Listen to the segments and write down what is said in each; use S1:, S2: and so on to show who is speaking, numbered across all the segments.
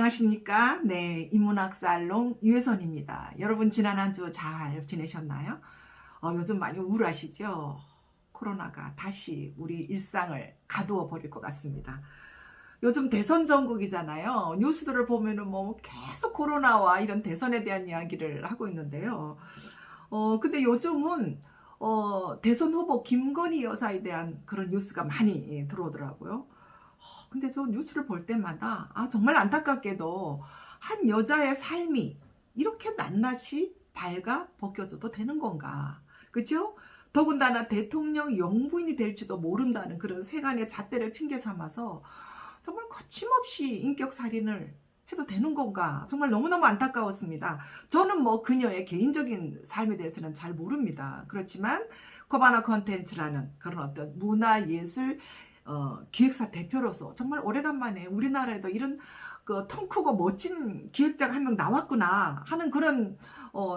S1: 안녕하십니까? 네, 인문학살롱 유혜선입니다. 여러분 지난 한 주 잘 지내셨나요? 요즘 많이 우울하시죠? 코로나가 다시 우리 일상을 가두어 버릴 것 같습니다. 요즘 대선 전국이잖아요. 뉴스들을 보면은 뭐 계속 코로나와 이런 대선에 대한 이야기를 하고 있는데요. 근데 요즘은 대선 후보 김건희 여사에 대한 그런 뉴스가 많이 들어오더라고요. 근데 저 뉴스를 볼 때마다 정말 안타깝게도 한 여자의 삶이 이렇게 낱낱이 발가 벗겨져도 되는 건가? 그죠? 더군다나 대통령 영부인이 될지도 모른다는 그런 세간의 잣대를 핑계 삼아서 정말 거침없이 인격살인을 해도 되는 건가? 정말 너무너무 안타까웠습니다. 저는 뭐 그녀의 개인적인 삶에 대해서는 잘 모릅니다. 그렇지만 코바나 컨텐츠라는 그런 어떤 문화예술 기획사 대표로서 정말 오래간만에 우리나라에도 이런 그 통 크고 멋진 기획자가 한 명 나왔구나 하는 그런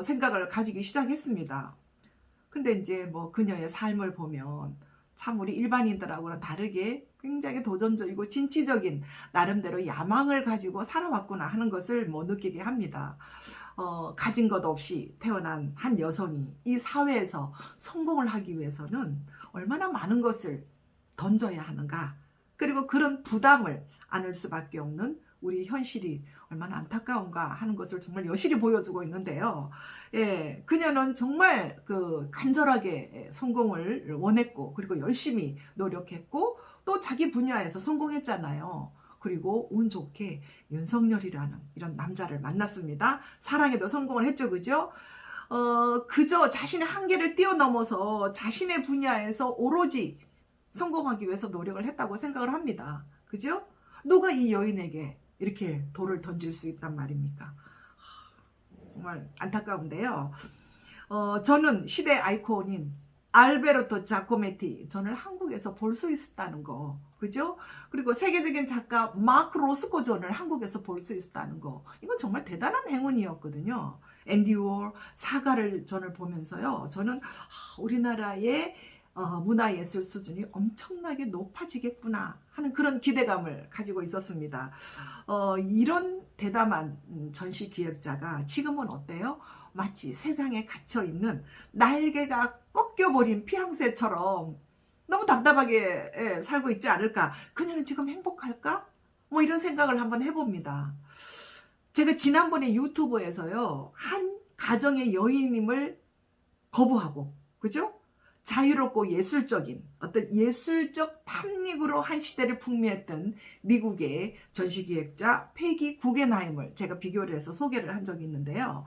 S1: 생각을 가지기 시작했습니다. 근데 이제 뭐 그녀의 삶을 보면 참 우리 일반인들하고는 다르게 굉장히 도전적이고 진취적인 나름대로 야망을 가지고 살아왔구나 하는 것을 뭐 느끼게 합니다. 가진 것 없이 태어난 한 여성이 이 사회에서 성공을 하기 위해서는 얼마나 많은 것을 던져야 하는가, 그리고 그런 부담을 안을 수밖에 없는 우리 현실이 얼마나 안타까운가 하는 것을 정말 여실히 보여주고 있는데요. 예, 그녀는 정말 그 간절하게 성공을 원했고, 그리고 열심히 노력했고, 또 자기 분야에서 성공했잖아요. 그리고 운 좋게 윤석열이라는 이런 남자를 만났습니다. 사랑에도 성공을 했죠, 그죠? 그저 자신의 한계를 뛰어넘어서 자신의 분야에서 오로지 성공하기 위해서 노력을 했다고 생각을 합니다. 그죠? 누가 이 여인에게 이렇게 돌을 던질 수 있단 말입니까? 정말 안타까운데요. 저는 시대 아이콘인 알베르토 자코메티, 저는 한국에서 볼 수 있었다는 거, 그죠? 그리고 세계적인 작가 마크 로스코존을 한국에서 볼 수 있었다는 거, 이건 정말 대단한 행운이었거든요. 앤디 월 사가를 저는 보면서요, 저는 우리나라의 문화예술 수준이 엄청나게 높아지겠구나 하는 그런 기대감을 가지고 있었습니다. 이런 대담한 전시 기획자가 지금은 어때요? 마치 세상에 갇혀있는 날개가 꺾여버린 피항새처럼 너무 답답하게 살고 있지 않을까? 그녀는 지금 행복할까? 뭐 이런 생각을 한번 해봅니다. 제가 지난번에 유튜브에서요, 한 가정의 여인임을 거부하고, 그죠? 자유롭고 예술적인 어떤 예술적 탐닉으로 한 시대를 풍미했던 미국의 전시기획자 패기 구겐하임을 제가 비교를 해서 소개를 한 적이 있는데요.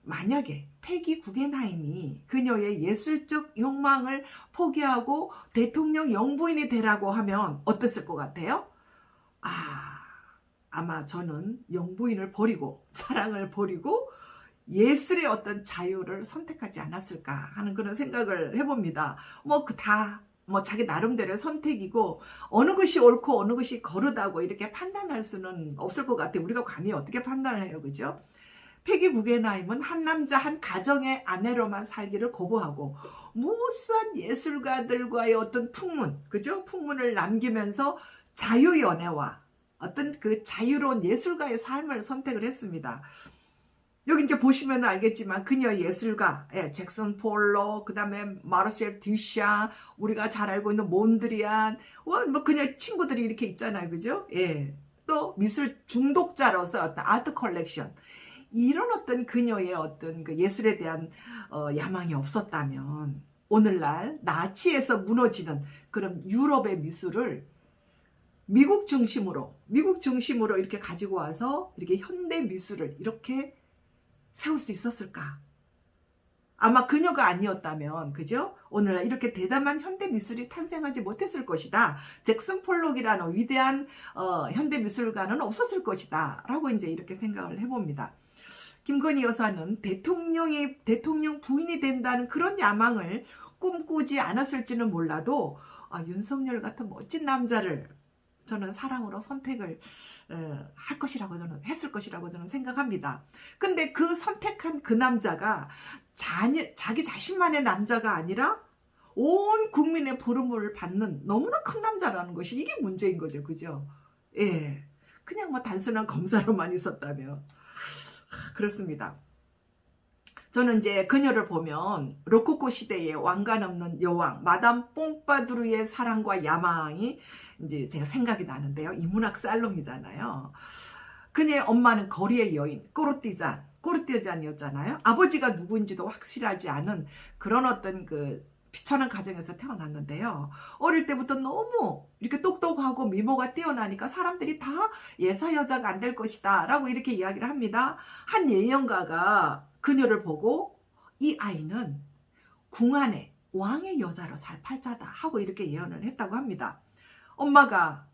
S1: 만약에 패기 구겐하임이 그녀의 예술적 욕망을 포기하고 대통령 영부인이 되라고 하면 어땠을 것 같아요? 아마 저는 영부인을 버리고 사랑을 버리고 예술의 어떤 자유를 선택하지 않았을까 하는 그런 생각을 해봅니다. 뭐 자기 나름대로의 선택이고 어느 것이 옳고 어느 것이 거르다고 이렇게 판단할 수는 없을 것 같아요. 우리가 감히 어떻게 판단을 해요, 그죠? 패기 구겐하임은 한 남자 한 가정의 아내로만 살기를 거부하고 무수한 예술가들과의 어떤 풍문, 그죠? 풍문을 남기면서 자유연애와 어떤 그 자유로운 예술가의 삶을 선택을 했습니다. 여기 이제 보시면 알겠지만 그녀 예술가, 잭슨 폴로, 그 다음에 마르셀 듀샹, 우리가 잘 알고 있는 몬드리안, 뭐 그녀 친구들이 이렇게 있잖아요, 그죠? 예. 또 미술 중독자로서 어떤 아트 컬렉션, 이런 어떤 그녀의 어떤 그 예술에 대한 야망이 없었다면 오늘날 나치에서 무너지는 그런 유럽의 미술을 미국 중심으로 이렇게 가지고 와서 이렇게 현대 미술을 이렇게 세울 수 있었을까? 아마 그녀가 아니었다면, 그죠? 오늘날 이렇게 대담한 현대 미술이 탄생하지 못했을 것이다. 잭슨 폴록이라는 위대한 현대 미술가는 없었을 것이다. 라고 이제 이렇게 생각을 해봅니다. 김건희 여사는 대통령 부인이 된다는 그런 야망을 꿈꾸지 않았을지는 몰라도 윤석열 같은 멋진 남자를 저는 사랑으로 선택을 했을 것이라고 저는 생각합니다. 근데 그 선택한 그 남자가 자기 자신만의 남자가 아니라 온 국민의 부름을 받는 너무나 큰 남자라는 것이 이게 문제인 거죠, 그죠? 예. 그냥 뭐 단순한 검사로만 있었다며. 그렇습니다. 저는 이제 그녀를 보면 로코코 시대의 왕관 없는 여왕 마담 뽕파두르의 사랑과 야망이 이제 제가 생각이 나는데요. 이 문학 살롱이잖아요. 그녀의 엄마는 거리의 여인 꼬르띠잔이었잖아요. 아버지가 누구인지도 확실하지 않은 그런 어떤 그 비천한 가정에서 태어났는데요. 어릴 때부터 너무 이렇게 똑똑하고 미모가 뛰어나니까 사람들이 다 예사 여자가 안 될 것이다 라고 이렇게 이야기를 합니다. 한 예언가가 그녀를 보고 이 아이는 궁안의 왕의 여자로 살 팔자다 하고 이렇게 예언을 했다고 합니다. 엄마가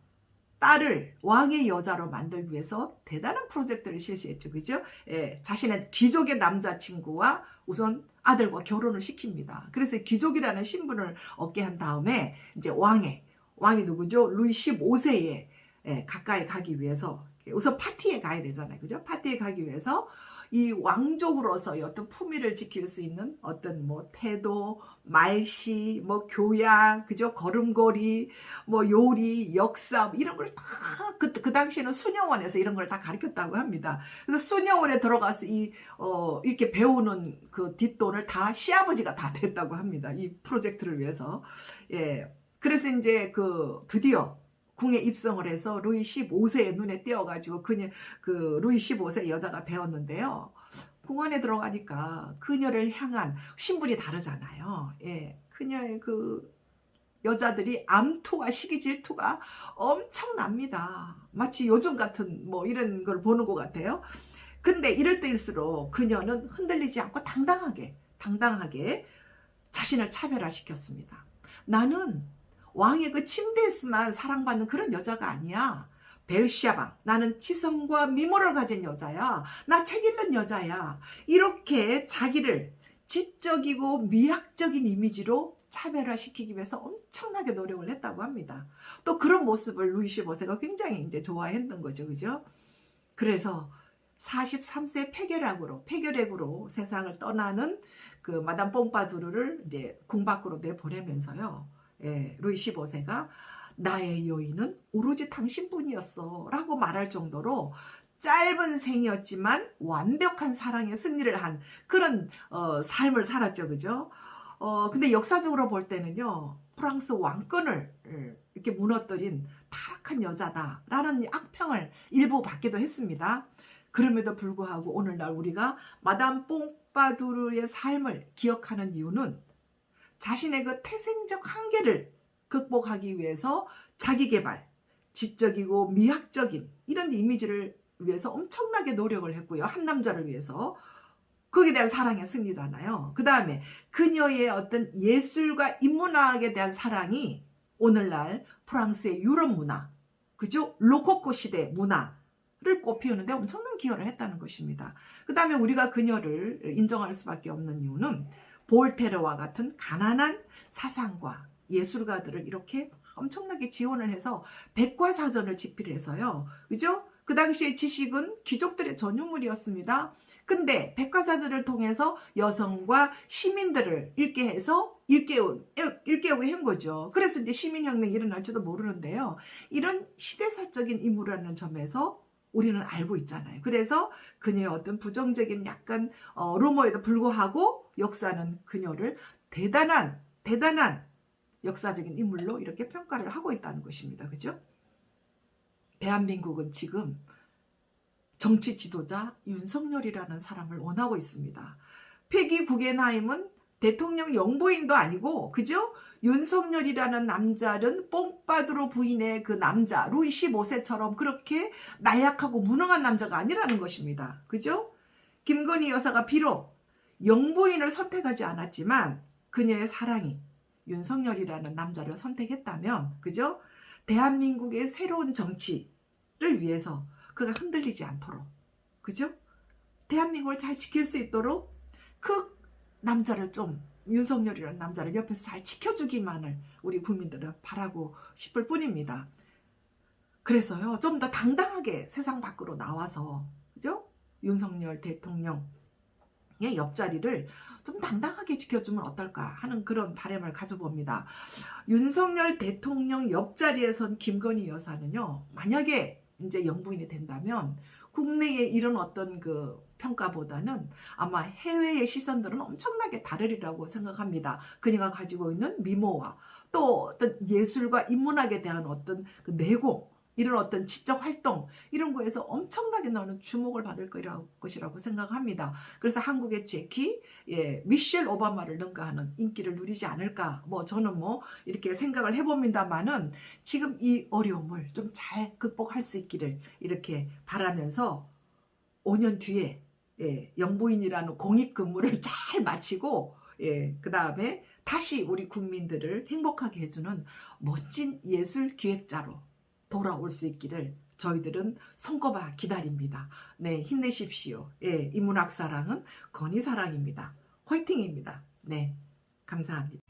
S1: 딸을 왕의 여자로 만들기 위해서 대단한 프로젝트를 실시했죠. 그죠? 예, 자신의 귀족의 남자친구와 우선 아들과 결혼을 시킵니다. 그래서 귀족이라는 신분을 얻게 한 다음에 이제 왕이 누구죠? 루이 15세에 가까이 가기 위해서 우선 파티에 가야 되잖아요. 그죠? 파티에 가기 위해서 이 왕족으로서의 어떤 품위를 지킬 수 있는 어떤 뭐 태도, 말씨, 뭐 교양, 그죠? 걸음걸이, 뭐 요리, 역사 이런 걸 다 그 당시에는 수녀원에서 이런 걸 다 가르쳤다고 합니다. 그래서 수녀원에 들어가서 이렇게 배우는 그 뒷돈을 다 시아버지가 다 냈다고 합니다. 이 프로젝트를 위해서. 예. 그래서 이제 드디어 궁에 입성을 해서 루이 15세의 눈에 띄어가지고 그 루이 15세 여자가 되었는데요. 궁 안에 들어가니까 그녀를 향한 신분이 다르잖아요. 예, 그녀의 그 여자들이 암투와 시기 질투가 엄청납니다. 마치 요즘 같은 뭐 이런 걸 보는 것 같아요. 근데 이럴 때일수록 그녀는 흔들리지 않고 당당하게 자신을 차별화시켰습니다. 나는 왕의 그 침대에서만 사랑받는 그런 여자가 아니야. 벨시아방, 나는 지성과 미모를 가진 여자야. 나 책 읽는 여자야. 이렇게 자기를 지적이고 미학적인 이미지로 차별화시키기 위해서 엄청나게 노력을 했다고 합니다. 또 그런 모습을 루이 15세가 굉장히 이제 좋아했던 거죠. 그죠? 그래서 43세 폐결핵으로 세상을 떠나는 그 마담 뽕파두르를 이제 궁 밖으로 내보내면서요. 예, 루이 15세가 나의 여인은 오로지 당신뿐이었어 라고 말할 정도로 짧은 생이었지만 완벽한 사랑의 승리를 한 그런 삶을 살았죠. 그죠? 근데 역사적으로 볼 때는요, 프랑스 왕권을 이렇게 무너뜨린 타락한 여자다라는 악평을 일부 받기도 했습니다. 그럼에도 불구하고 오늘날 우리가 마담 뽕파두르의 삶을 기억하는 이유는 자신의 그 태생적 한계를 극복하기 위해서 자기개발, 지적이고 미학적인 이런 이미지를 위해서 엄청나게 노력을 했고요. 한 남자를 위해서. 거기에 대한 사랑의 승리잖아요. 그 다음에 그녀의 어떤 예술과 인문학에 대한 사랑이 오늘날 프랑스의 유럽 문화, 그죠? 로코코 시대 문화를 꽃피우는데 엄청난 기여를 했다는 것입니다. 그 다음에 우리가 그녀를 인정할 수밖에 없는 이유는 볼테르와 같은 가난한 사상과 예술가들을 이렇게 엄청나게 지원을 해서 백과사전을 집필해서요. 그죠? 그 당시에 지식은 귀족들의 전유물이었습니다. 근데 백과사전을 통해서 여성과 시민들을 읽게 해서 일깨우게 한 거죠. 그래서 이제 시민혁명이 일어날지도 모르는데요. 이런 시대사적인 인물이라는 점에서 우리는 알고 있잖아요. 그래서 그녀의 어떤 부정적인 약간 루머에도 불구하고 역사는 그녀를 대단한 역사적인 인물로 이렇게 평가를 하고 있다는 것입니다. 그죠? 대한민국은 지금 정치 지도자 윤석열이라는 사람을 원하고 있습니다. 패기 구겐하임은 대통령 영부인도 아니고, 그죠? 윤석열이라는 남자는 뽕파두르 부인의 그 남자 루이 15세처럼 그렇게 나약하고 무능한 남자가 아니라는 것입니다. 그죠? 김건희 여사가 비록 영부인을 선택하지 않았지만 그녀의 사랑이 윤석열이라는 남자를 선택했다면, 그죠? 대한민국의 새로운 정치를 위해서 그가 흔들리지 않도록, 그죠? 대한민국을 잘 지킬 수 있도록 그 남자를 좀, 윤석열이라는 남자를 옆에서 잘 지켜주기만을 우리 국민들은 바라고 싶을 뿐입니다. 그래서요, 좀 더 당당하게 세상 밖으로 나와서, 그죠? 윤석열 대통령의 옆자리를 좀 당당하게 지켜주면 어떨까 하는 그런 바람을 가져봅니다. 윤석열 대통령 옆자리에 선 김건희 여사는요, 만약에 이제 영부인이 된다면 국내의 이런 어떤 그 평가보다는 아마 해외의 시선들은 엄청나게 다르리라고 생각합니다. 그녀가 가지고 있는 미모와 또 어떤 예술과 인문학에 대한 어떤 그 내공, 이런 어떤 지적 활동 이런 거에서 엄청나게 나는 주목을 받을 것이라고 생각합니다. 그래서 한국의 제키, 미셸 오바마를 능가하는 인기를 누리지 않을까, 뭐 저는 뭐 이렇게 생각을 해봅니다만은 지금 이 어려움을 좀 잘 극복할 수 있기를 이렇게 바라면서 5년 뒤에 영부인이라는 공익 근무를 잘 마치고 그 다음에 다시 우리 국민들을 행복하게 해주는 멋진 예술 기획자로 돌아올 수 있기를 저희들은 손꼽아 기다립니다. 네, 힘내십시오. 인문학 사랑은 건희 사랑입니다. 화이팅입니다. 네, 감사합니다.